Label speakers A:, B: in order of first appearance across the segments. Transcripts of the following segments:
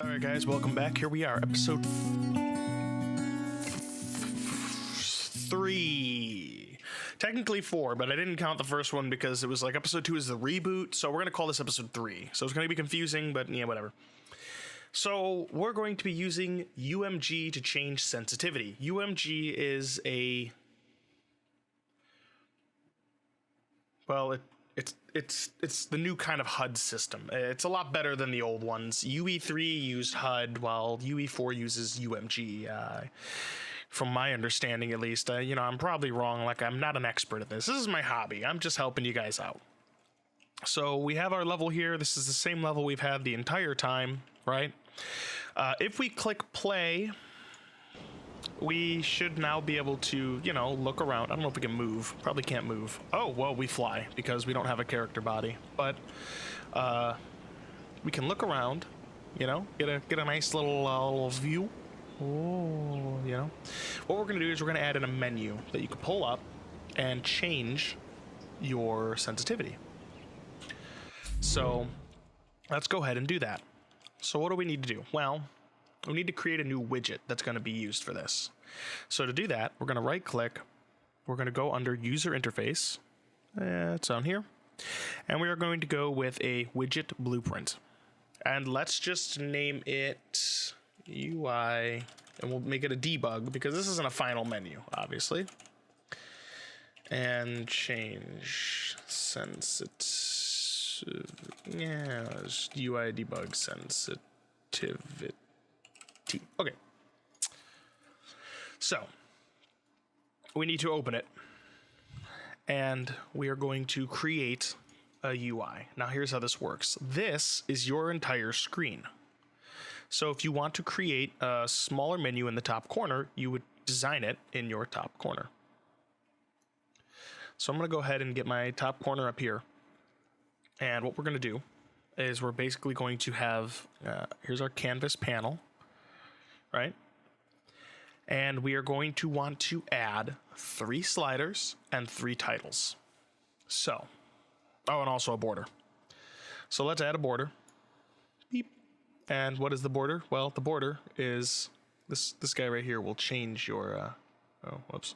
A: Alright guys, welcome back. Here we are, episode 3. Technically 4, but I didn't count the first one because it was like episode 2 is the reboot, so we're going to call this episode 3. So it's going to be confusing, but yeah, whatever. So we're going to be using UMG to change sensitivity. UMG is a... well, it's the new kind of HUD system. It's a lot better than the old ones. UE3 used HUD, while UE4 uses UMG. From my understanding, at least, you know, I'm probably wrong. Like, I'm not an expert at this. This is my hobby. I'm just helping you guys out. So we have our level here. This is the same level we've had the entire time, right? If we click play, we should now be able to, you know, look around. I don't know if we can move. Probably can't move. Oh, well, we fly because we don't have a character body. But we can look around, you know, get a nice little view. Oh, you know. What we're going to do is we're going to add in a menu that you can pull up and change your sensitivity. So let's go ahead and do that. So what do we need to do? Well, we need to create a new widget that's going to be used for this. So to do that, we're going to right click. We're going to go under user interface. It's on here. And we are going to go with a widget blueprint. And let's just name it UI, and we'll make it a debug because this isn't a final menu, obviously. And change sensitivity. Yeah, UI debug sensitivity. Okay. So we need to open it, and we are going to create a UI. Now here's how this works. This is your entire screen. So if you want to create a smaller menu in the top corner, you would design it in your top corner. So I'm going to go ahead and get my top corner up here. And what we're going to do is we're basically going to have, here's our canvas panel, right? And we are going to want to add 3 sliders and 3 titles. So, oh, and also a border. So let's add a border. Beep. And what is the border? Well, the border is this guy right here will change your, oh, whoops.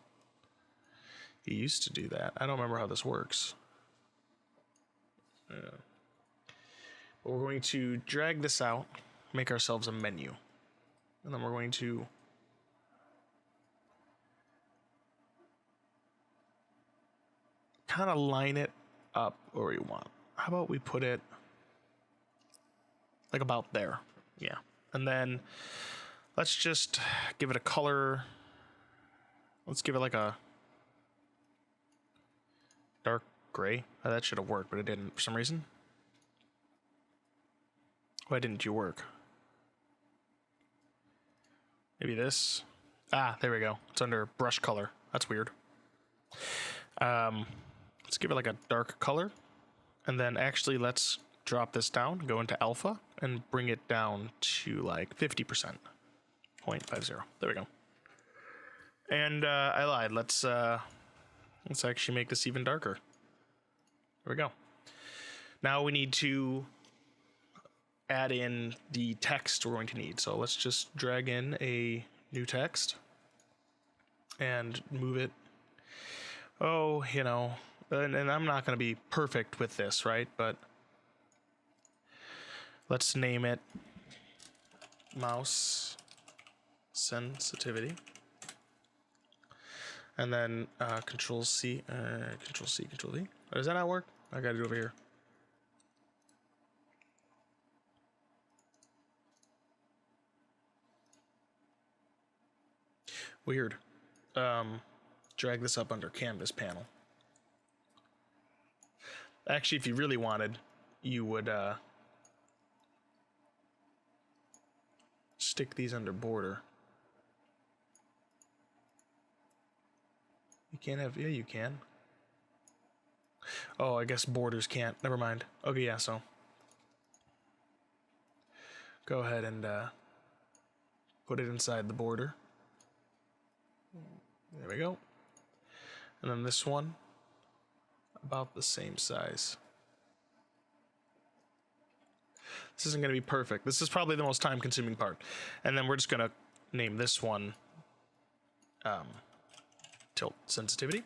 A: He used to do that. I don't remember how this works. But we're going to drag this out, make ourselves a menu. And then we're going to kind of line it up where we want. How about we put it like about there? Yeah. And then let's just give it a color. Let's give it like a dark gray. Oh, that should have worked, but it didn't for some reason. Why didn't you work? Maybe this. Ah, there we go. It's under brush color. That's weird. Let's give it like a dark color. And then actually let's drop this down, go into alpha, and bring it down to like 50%. 0.50. There we go. And I lied. Let's actually make this even darker. There we go. Now we need to add in the text we're going to need. So let's just drag in a new text and move it. Oh, you know, and I'm not going to be perfect with this, right? But let's name it mouse sensitivity. And then Control C, Control C, Control V. Does that not work? I got it over here. Weird. Drag this up under canvas panel. Actually, if you really wanted, you would stick these under border. You can't have, yeah, you can. Oh, I guess borders can't. Never mind. Okay, yeah, so go ahead and put it inside the border. There we go. And then this one, about the same size. This isn't going to be perfect. This is probably the most time-consuming part. And then we're just going to name this one tilt sensitivity,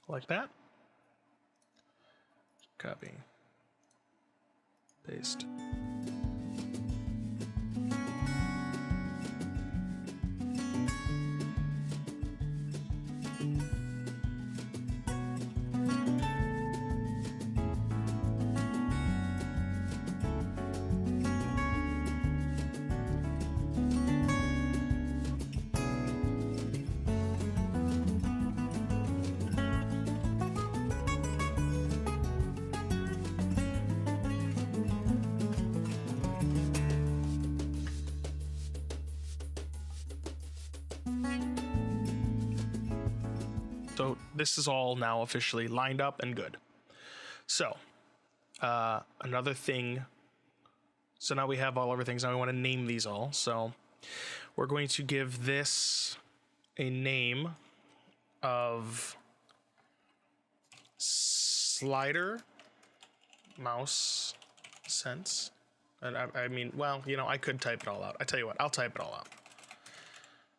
A: like that. Copy, paste. So this is all now officially lined up and good. So another thing. So now we have all of our things. Now we want to name these all. So we're going to give this a name of slider mouse sense. And I mean, well, you know, I could type it all out. I tell you what, I'll type it all out.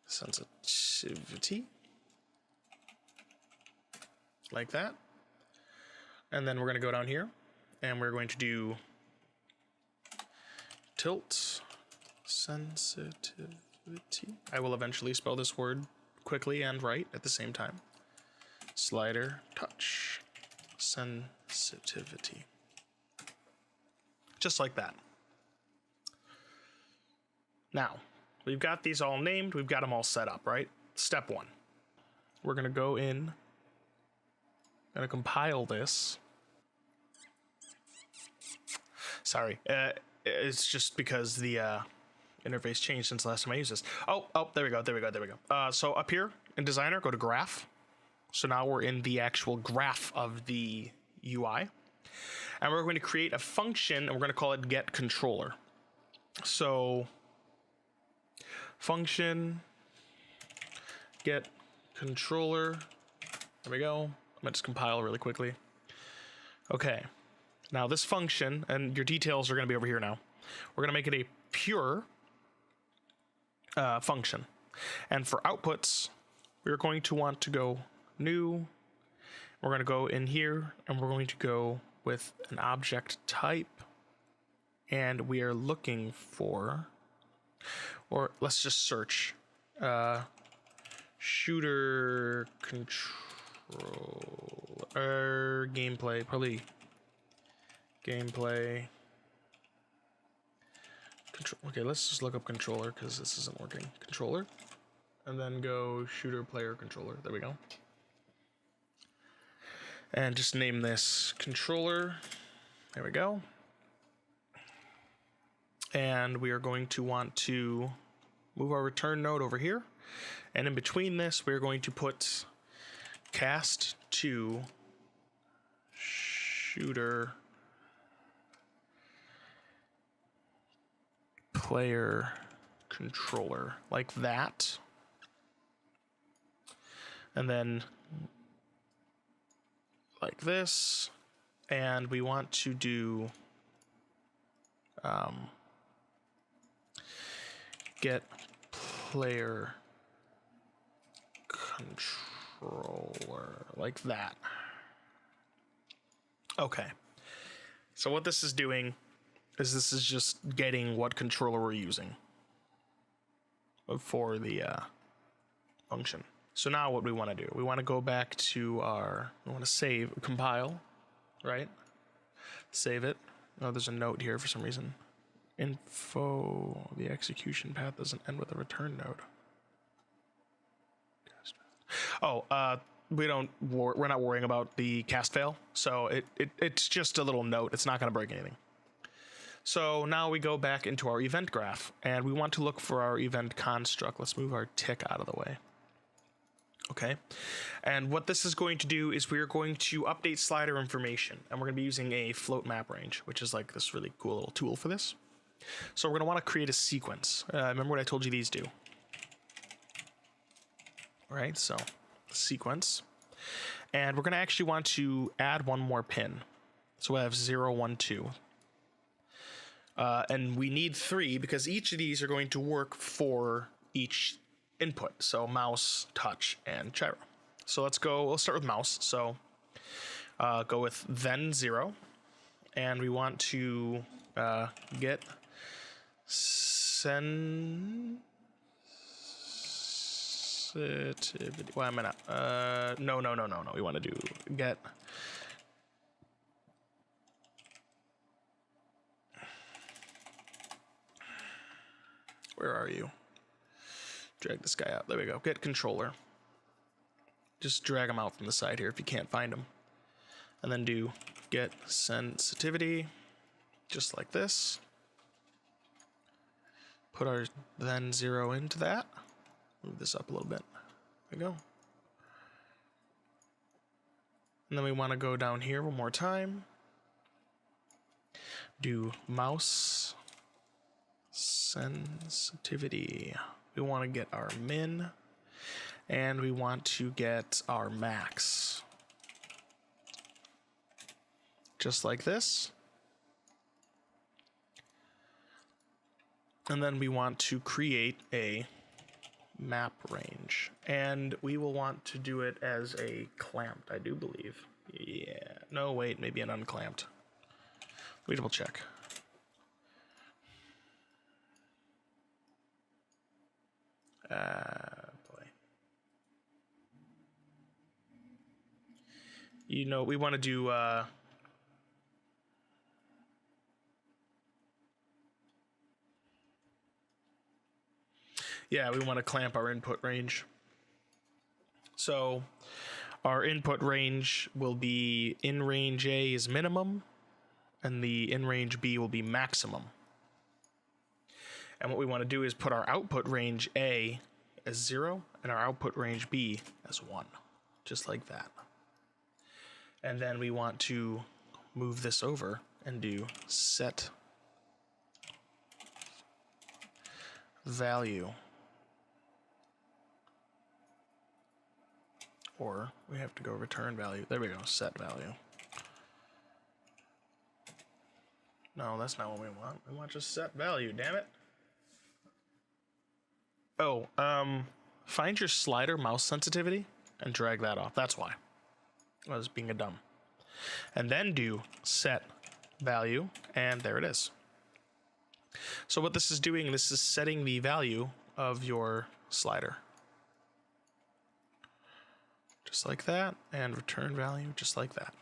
A: Sensitivity. Like that. And then we're going to go down here and we're going to do tilt sensitivity. I will eventually spell this word quickly and right at the same time. Slider touch sensitivity. Just like that. Now, we've got these all named. We've got them all set up, right? Step one. We're going to go in. Gonna compile this. Sorry, it's just because the interface changed since the last time I used this. Oh, there we go. So up here in Designer, go to Graph. So now we're in the actual graph of the UI, and we're going to create a function, and we're going to call it getController. So function getController. There we go. I'm gonna just compile really quickly. Okay, now this function, and your details are gonna be over here now. We're gonna make it a pure function. And for outputs, we're going to want to go new. We're gonna go in here and we're going to go with an object type. And we are looking for, or let's just search, shooter controller gameplay, probably gameplay control. Okay, let's just look up controller because this isn't working. Controller, and then go shooter player controller. There we go. And just name this controller. There we go. And we are going to want to move our return node over here. And in between this, we're going to put cast to shooter player controller, like that. And then like this. And we want to do get player controller, like that. Okay. So what this is doing is this is just getting what controller we're using for the function. So now what we want to do, we want to go back to our, we want to save, compile, right? Save it. Oh, there's a note here for some reason. Info, the execution path doesn't end with a return node. Oh, we're not worrying about the cast fail. So it's just a little note. It's not going to break anything. So now we go back into our event graph and we want to look for our event construct. Let's move our tick out of the way. Okay. And what this is going to do is we're going to update slider information, and we're going to be using a float map range, which is like this really cool little tool for this. So we're going to want to create a sequence. Remember what I told you these do. All right. So sequence, and we're going to actually want to add one more pin. So we have 0, 1, 2. And we need 3 because each of these are going to work for each input. So mouse, touch, and gyro. So let's go, we'll start with mouse. So go with then 0. And we want to get sensitivity. Why am I not? No. We want to do get. Where are you? Drag this guy out. There we go. Get controller. Just drag him out from the side here if you can't find him. And then do get sensitivity, just like this. Put our then 0 into that. Move this up a little bit. There we go. And then we want to go down here one more time. Do mouse sensitivity. We want to get our min, and we want to get our max. Just like this. And then we want to create a map range. And we will want to do it as a clamped, I do believe. Yeah. No, wait, maybe an unclamped. Let me double check. Boy. You know, we want to do yeah, we want to clamp our input range. So our input range will be in range A is minimum, and the in range B will be maximum. And what we want to do is put our output range A as 0 and our output range B as 1, just like that. And then we want to move this over and do set value. Or we have to go return value. There we go, set value. No, that's not what we want. We want just set value, damn it. Oh, find your slider mouse sensitivity and drag that off. That's why. I was being a dumb. And then do set value, and there it is. So what this is doing, this is setting the value of your slider. Just like that, and return value just like that.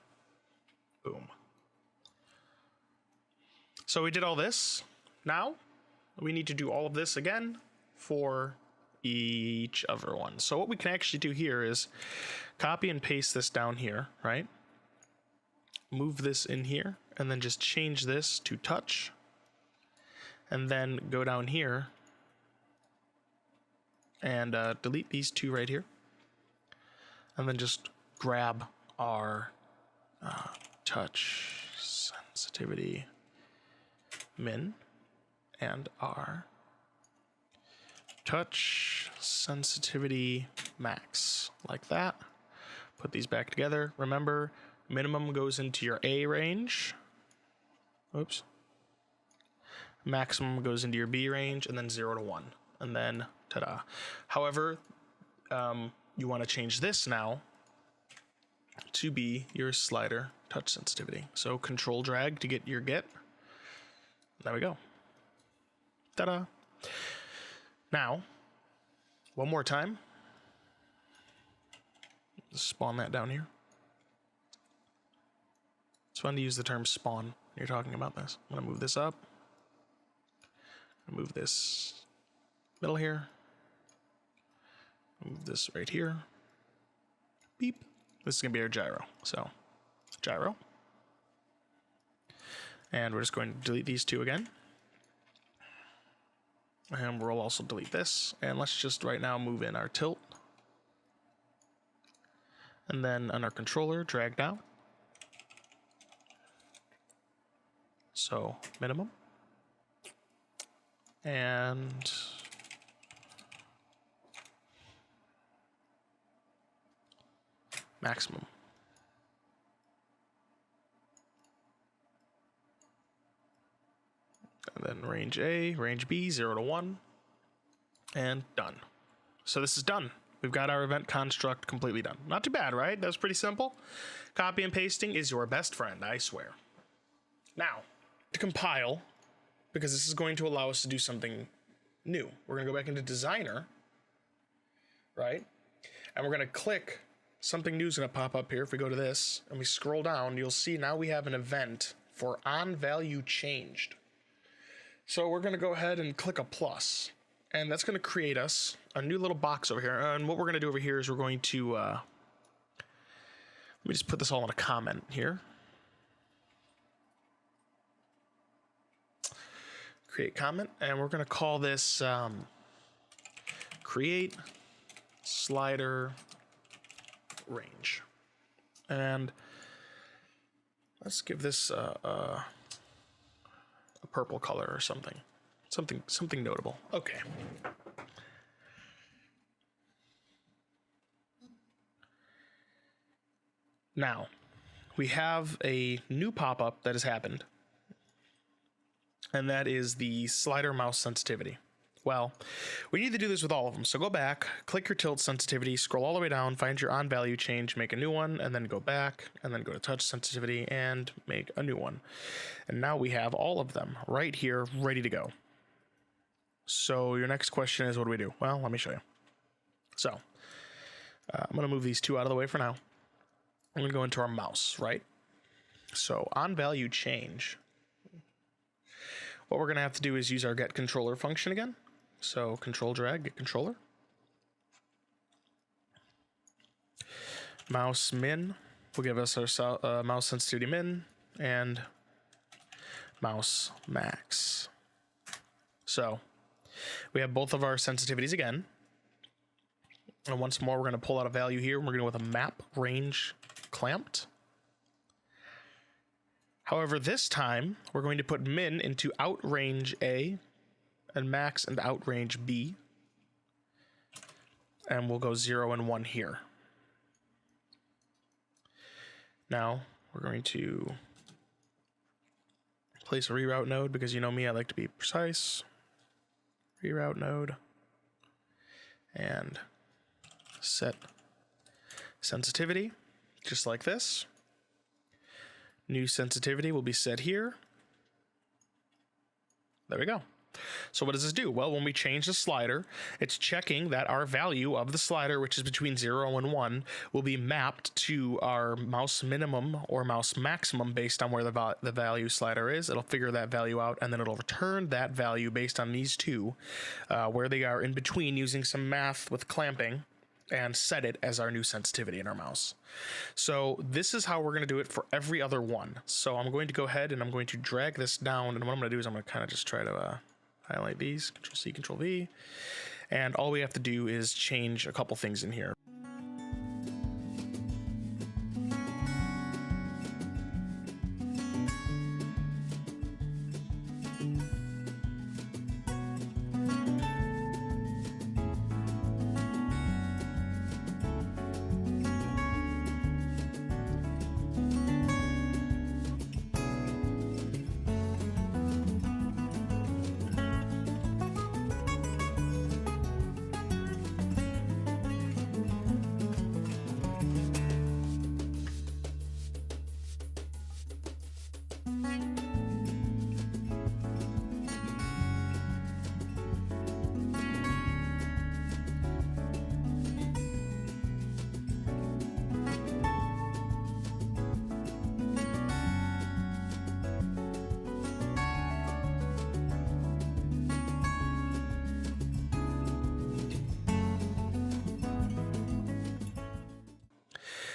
A: Boom. So we did all this. Now we need to do all of this again for each other one. So what we can actually do here is copy and paste this down here, right? Move this in here, and then just change this to touch. And then go down here and delete these 2 right here. And then just grab our touch sensitivity min and our touch sensitivity max, like that. Put these back together. Remember, minimum goes into your A range. Oops. Maximum goes into your B range, and then 0 to 1. And then, ta-da. However, you want to change this now to be your slider touch sensitivity. So control drag to get your get. There we go. Ta-da. Now, one more time. Spawn that down here. It's fun to use the term spawn when you're talking about this. I'm going to move this up. Move this middle here. Move this right here. Beep. This is going to be our gyro. So, gyro. And we're just going to delete these 2 again. And we'll also delete this. And let's just right now move in our tilt. And then on our controller, drag down. So, minimum. And maximum. and then range A, range B, 0 to 1, and done. So this is done. We've got our event construct completely done. Not too bad, right? That was pretty simple. Copy and pasting is your best friend, I swear. Now, to compile, because this is going to allow us to do something new. We're going to go back into Designer, right? And we're going to click, something new is going to pop up here. If we go to this and we scroll down, you'll see now we have an event for onValue changed. So we're going to go ahead and click a plus, and that's going to create us a new little box over here. And what we're going to do over here is we're going to, let me just put this all in a comment here. Create comment, and we're going to call this create slider range. And let's give this a purple color or something. Something notable. Okay. Now, we have a new pop-up that has happened, and that is the slider mouse sensitivity. Well, we need to do this with all of them. So go back, click your tilt sensitivity, scroll all the way down, find your onValue change, make a new one, and then go back, and then go to touch sensitivity and make a new one. And now we have all of them right here, ready to go. So your next question is, what do we do? Well, let me show you. So I'm going to move these two out of the way for now. I'm going to go into our mouse, right? So onValue change. What we're going to have to do is use our get controller function again. So control drag, get controller. Mouse min will give us our mouse sensitivity min and mouse max. So we have both of our sensitivities again. And once more, we're going to pull out a value here. We're going to go with a map range clamped. However, this time we're going to put min into outrange A and max and outrange B. And we'll go 0 and 1 here. Now we're going to place a reroute node because you know me, I like to be precise. Reroute node and set sensitivity just like this. New sensitivity will be set here. There we go. So what does this do? Well, when we change the slider, it's checking that our value of the slider, which is between 0 and 1, will be mapped to our mouse minimum or mouse maximum based on where the value slider is. It'll figure that value out, and then it'll return that value based on these two, where they are in between, using some math with clamping, and set it as our new sensitivity in our mouse. So this is how we're going to do it for every other one. So I'm going to go ahead and I'm going to drag this down, and what I'm going to do is I'm going to kind of just try to highlight these, Control C, Control V, and all we have to do is change a couple things in here.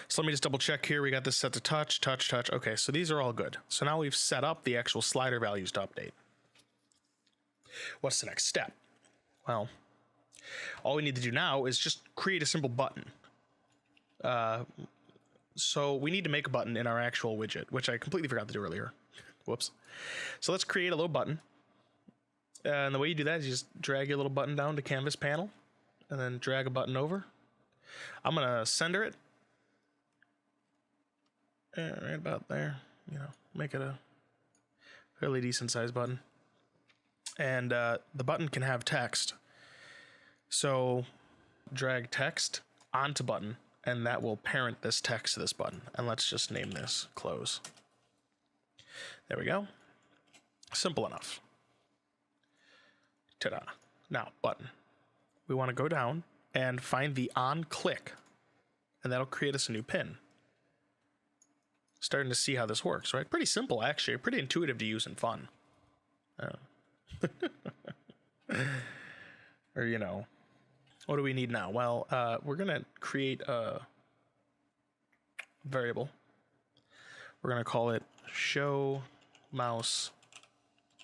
A: So let me just double check here. We got this set to touch, touch, touch. Okay, so these are all good. So now we've set up the actual slider values to update. What's the next step? Well, all we need to do now is just create a simple button. So we need to make a button in our actual widget, which I completely forgot to do earlier. Whoops. So let's create a little button. And the way you do that is you just drag your little button down to canvas panel and then drag a button over. I'm going to center it. Right about there, you know, make it a fairly decent sized button. And the button can have text. So drag text onto button, and that will parent this text to this button. And let's just name this close. There we go. Simple enough. Ta-da. Now, button. We want to go down and find the on click, and that'll create us a new pin. Starting to see how this works, right? Pretty simple, actually. Pretty intuitive to use and fun. Or, you know, what do we need now? Well, we're going to create a variable. We're going to call it show mouse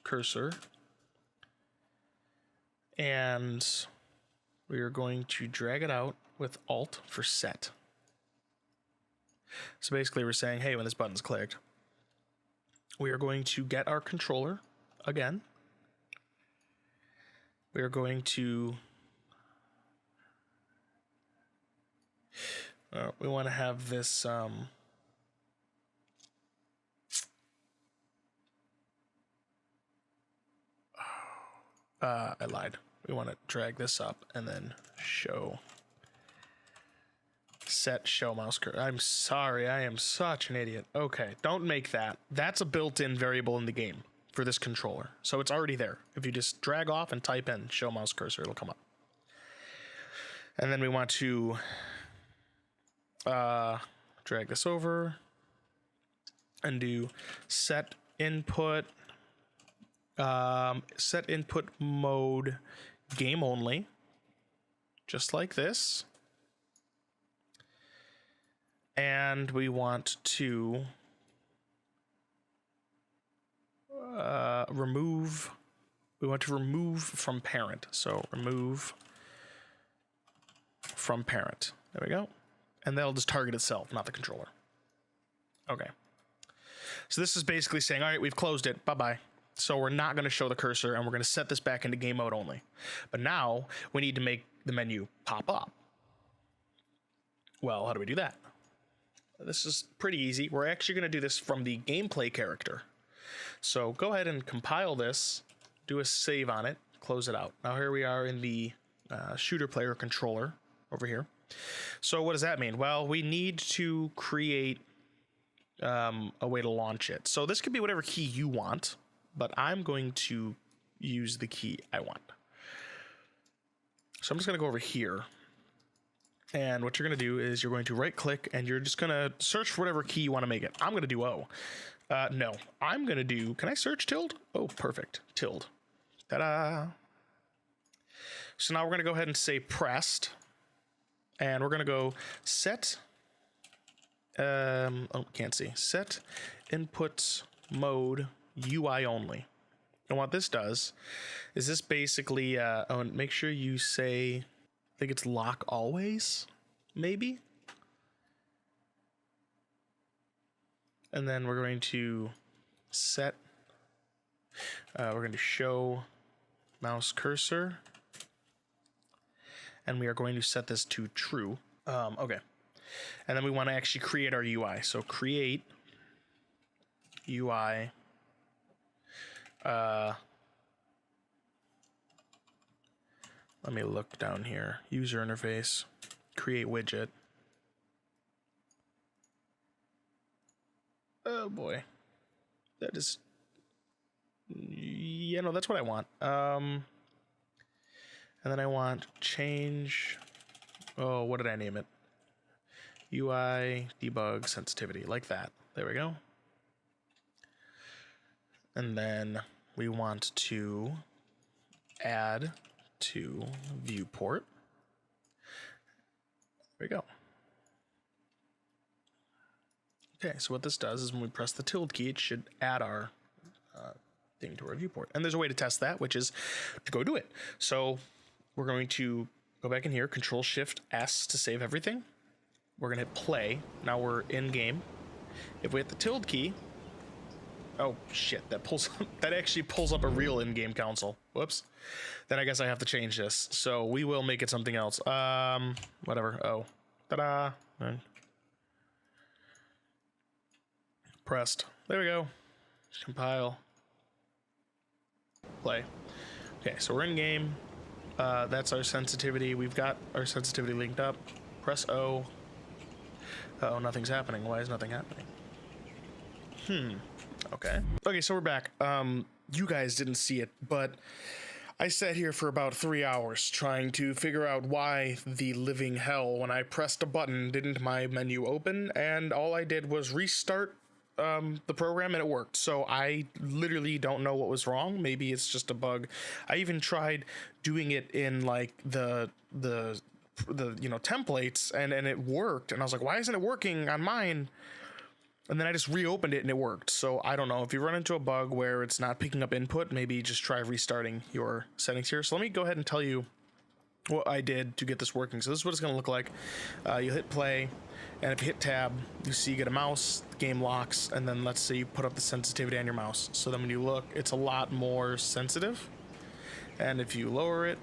A: cursor. And we are going to drag it out with Alt for set. So basically we're saying, hey, when this button's clicked, we are going to get our controller again. We are going to, we want to have this, I lied. We want to drag this up and then set show mouse cursor. I'm sorry, I am such an idiot. Okay, don't make that. That's a built-in variable in the game for this controller. So it's already there. If you just drag off and type in show mouse cursor, it'll come up. And then we want to drag this over and do set input mode game only, just like this. And we want to remove from parent. So remove from parent. There we go. And that'll just target itself, not the controller. Okay. So this is basically saying, all right, we've closed it. Bye-bye. So we're not going to show the cursor, and we're going to set this back into game mode only. But now we need to make the menu pop up. Well, how do we do that? This is pretty easy. We're actually going to do this from the gameplay character. So go ahead and compile this, do a save on it, close it out. Now here we are in the shooter player controller over here. So what does that mean? Well, we need to create a way to launch it. So this could be whatever key you want, but I'm going to use the key I want. So I'm just going to go over here. And what you're going to do is you're going to right click and you're just going to search for whatever key you want to make it. I'm going to do O. No, I'm going to do, can I search tilde? Oh, perfect. Tilde. Ta-da. So now we're going to go ahead and say pressed. And we're going to go set, can't see, set input mode UI only. And what this does is this basically, make sure you say, I think it's lock always, maybe. And then we're going to set, we're going to show mouse cursor. And we are going to set this to true. Okay. And then we want to actually create our UI. So create UI. Let me look down here. User interface. Create widget. Oh boy. That is... Yeah, no, that's what I want. And then I want change, oh, what did I name it? UI debug sensitivity, like that. There we go. And then we want to add to viewport. There we go. Okay, so what this does is when we press the tilde key, it should add our thing to our viewport. And there's a way to test that, which is to go do it. So we're going to go back in here, Control-Shift-S to save everything. We're going to hit play. Now we're in game. If we hit the tilde key, oh shit, that actually pulls up a real in-game console. Whoops. Then I guess I have to change this. So we will make it something else. Whatever. Oh, ta-da. Pressed. There we go. Compile. Play. Okay, so we're in game. That's our sensitivity. We've got our sensitivity linked up. Press O. Uh-oh, nothing's happening. Why is nothing happening? Okay. Okay, so we're back. You guys didn't see it, but I sat here for about 3 hours trying to figure out why the living hell, when I pressed a button, didn't my menu open, and all I did was restart the program and it worked. So I literally don't know what was wrong. Maybe it's just a bug. I even tried doing it in like the templates and it worked, and I was like, why isn't it working on mine? And then I just reopened it and it worked. So I don't know if you run into a bug where it's not picking up input, maybe just try restarting your settings here. So let me go ahead and tell you what I did to get this working. So this is what it's going to look like. You hit play, and if you hit tab, you see you get a mouse, the game locks, and then let's say you put up the sensitivity on your mouse. So then when you look, it's a lot more sensitive. And if you lower it,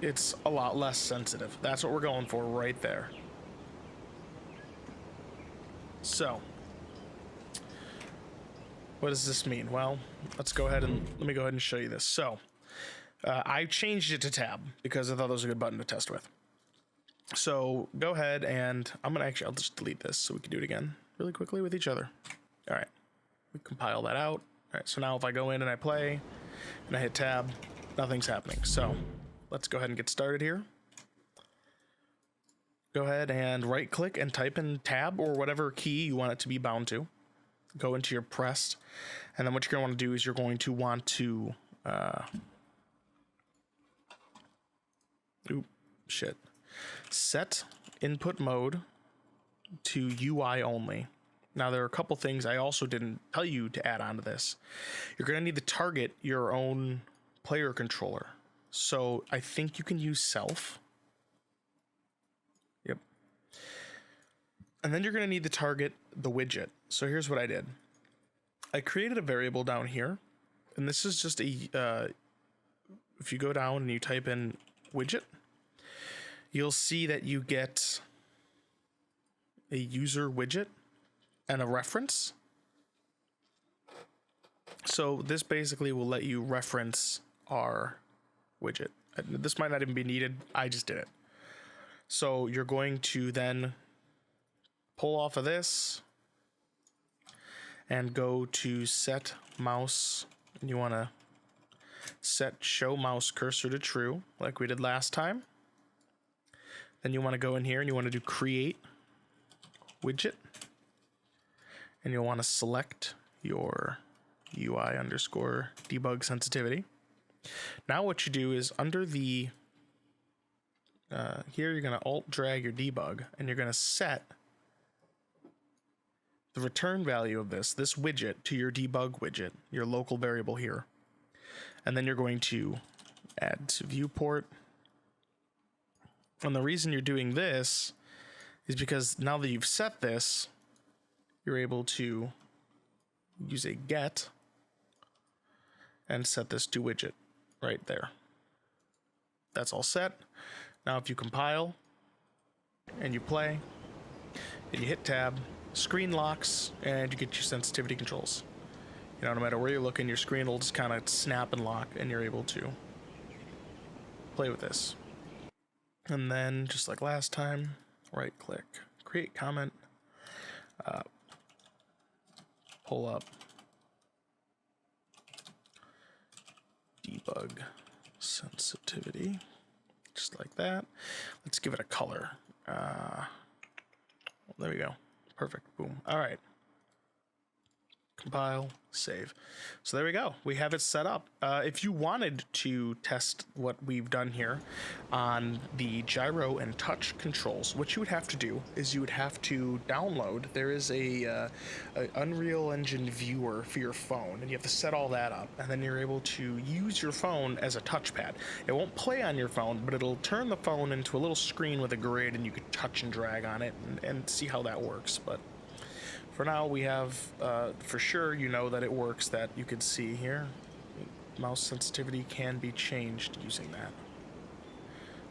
A: it's a lot less sensitive. That's what we're going for right there. So, what does this mean? Well, let me go ahead and show you this. So, I changed it to tab because I thought that was a good button to test with. So go ahead and I'll just delete this so we can do it again really quickly with each other. All right, we compile that out. All right, so now if I go in and I play and I hit tab, nothing's happening. So let's go ahead and get started here. Go ahead and right click and type in tab or whatever key you want it to be bound to. Go into your pressed, and then what you're going to want to do is you're going to want to set input mode to UI only. Now there are a couple things I also didn't tell you to add on to this. You're going to need to target your own player controller. So I think you can use self. Yep. And then you're going to need to target the widget. So here's what I did. I created a variable down here, and this is just if you go down and you type in widget, you'll see that you get a user widget and a reference. So this basically will let you reference our widget. This might not even be needed. I just did it. So you're going to then pull off of this and go to set mouse, and you want to set show mouse cursor to true like we did last time. Then you want to go in here and you want to do create widget, and you'll want to select your UI underscore debug sensitivity. Now what you do is under the here you're going to alt drag your debug, and you're going to set the return value of this widget to your debug widget, your local variable here. And then you're going to add to viewport. And the reason you're doing this is because now that you've set this, you're able to use a get and set this to widget right there. That's all set. Now if you compile and you play and you hit tab, screen locks and you get your sensitivity controls. You know, no matter where you're looking, your screen will just kind of snap and lock, and you're able to play with this. And then, just like last time, right click, create comment, pull up debug sensitivity, just like that. Let's give it a color. There we go. Perfect. Boom. All right. Compile, save. So there we go. We have it set up. If you wanted to test what we've done here on the gyro and touch controls, what you would have to do is you would have to download. There is a Unreal Engine viewer for your phone, and you have to set all that up, and then you're able to use your phone as a touchpad. It won't play on your phone, but it'll turn the phone into a little screen with a grid, and you could touch and drag on it and see how that works. But for now, we have, for sure, you know that it works, that you can see here. Mouse sensitivity can be changed using that,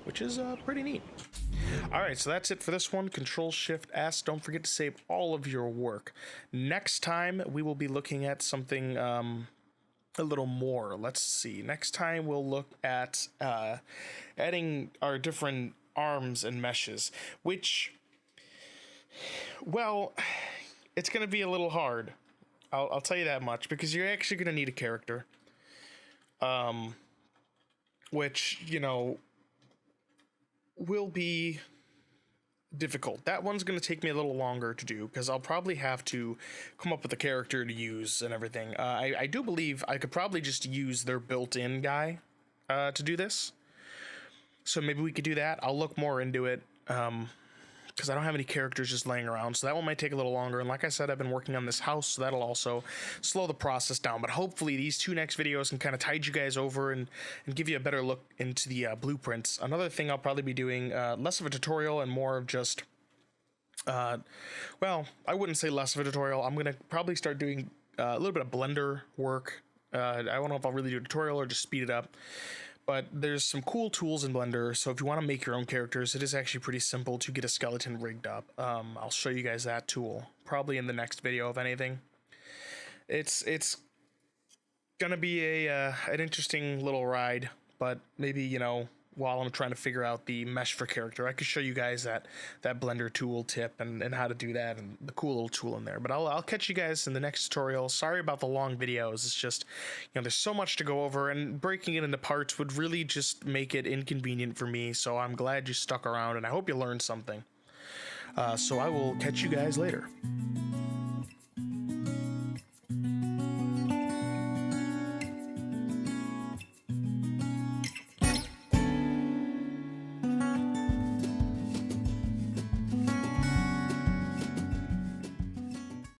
A: which is pretty neat. All right, so that's it for this one. Control-Shift-S. Don't forget to save all of your work. Next time, we will be looking at something a little more. Let's see. Next time we'll look at adding our different arms and meshes, which, well, it's going to be a little hard. I'll tell you that much, because you're actually going to need a character. Which, you know, will be difficult. That one's going to take me a little longer to do, because I'll probably have to come up with a character to use and everything. I do believe I could probably just use their built-in guy to do this. So maybe we could do that. I'll look more into it, because I don't have any characters just laying around, so that one might take a little longer. And like I said, I've been working on this house, so that'll also slow the process down. But hopefully these two next videos can kind of tide you guys over and give you a better look into the blueprints. Another thing I'll probably be doing, less of a tutorial and more of just, well, I wouldn't say less of a tutorial. I'm going to probably start doing a little bit of Blender work. I don't know if I'll really do a tutorial or just speed it up. But there's some cool tools in Blender, so if you want to make your own characters, it is actually pretty simple to get a skeleton rigged up. I'll show you guys that tool, probably in the next video, if anything. It's gonna be an interesting little ride, but maybe, you know, while I'm trying to figure out the mesh for character, I could show you guys that Blender tool tip and how to do that, and the cool little tool in there. But I'll catch you guys in the next tutorial. Sorry about the long videos. It's just, you know, there's so much to go over, and breaking it into parts would really just make it inconvenient for me. So I'm glad you stuck around, and I hope you learned something. So I will catch you guys later.